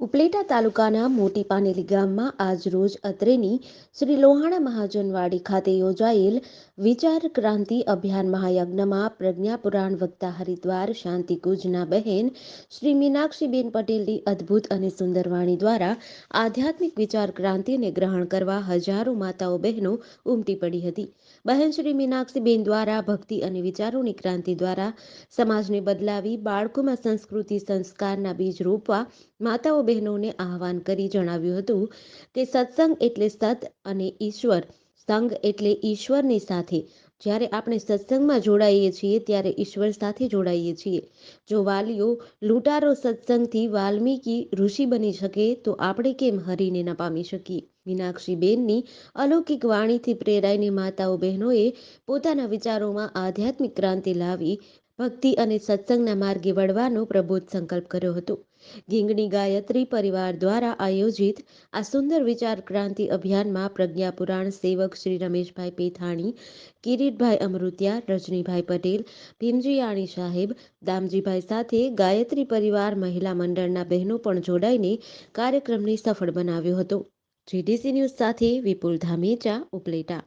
ઉપલેટા તાલુકાના મોટી પાનેલી ગામમાં આજરોજ અત્રેની શ્રી લોહાણા મહાજનવાડી ખાતે યોજાયેલ વિચાર ક્રાંતિ અભિયાન મહાયજ્ઞમાં પ્રજ્ઞાપુરાણ વક્તા હરિદ્વાર શાંતિકુંજના બહેન શ્રી મીનાક્ષીબેન પટેલની અદ્ભુત અને સુંદર વાણી દ્વારા આધ્યાત્મિક વિચાર ક્રાંતિને ગ્રહણ કરવા હજારો માતાઓ બહેનો ઉમટી પડી હતી. બહેન શ્રી મીનાક્ષીબેન દ્વારા ભક્તિ અને વિચારોની ક્રાંતિ દ્વારા સમાજને બદલાવી બાળકોમાં સંસ્કૃતિ સંસ્કારના બીજ રોપવા માતાઓ બહેનોને આહવાન કરી જણાવ્યું હતું કે સત્સંગ એટલે સત અને ઈશ્વર, સંગ એટલે ઈશ્વરની સાથે. જ્યારે આપણે સત્સંગમાં જોડાઈએ છીએ ત્યારે ઈશ્વર સાથે જોડાઈએ છીએ. જો વાલીઓ લૂંટારો સત્સંગથી વાલ્મીકી ઋષિ બની શકે તો આપણે કેમ હરિને ન પામી શકીએ. મીનાક્ષીબેનની અલૌકિક વાણીથી પ્રેરાઈને માતાઓ બહેનોએ પોતાના વિચારોમાં આધ્યાત્મિક ક્રાંતિ લાવી ભક્તિ અને સત્સંગના માર્ગે વળવાનો પ્રબોધ સંકલ્પ કર્યો હતો. ગીંગણી ગાયત્રી પરિવાર દ્વારા આયોજિત આ સુંદર વિચાર ક્રાંતિ અભિયાનમાં પ્રજ્ઞાપુરાણ સેવક શ્રી રમેશભાઈ પેથાણી, કિરીટભાઈ અમૃતિયા, રજનીભાઈ પટેલ, ભીમજીયાણી સાહેબ, દામજીભાઈ સાથે ગાયત્રી પરિવાર મહિલા મંડળના બહેનો પણ જોડાઈને કાર્યક્રમને સફળ બનાવ્યો હતો. જીડીસી ન્યૂઝ સાથે વિપુલ ધામેચા, ઉપલેટા.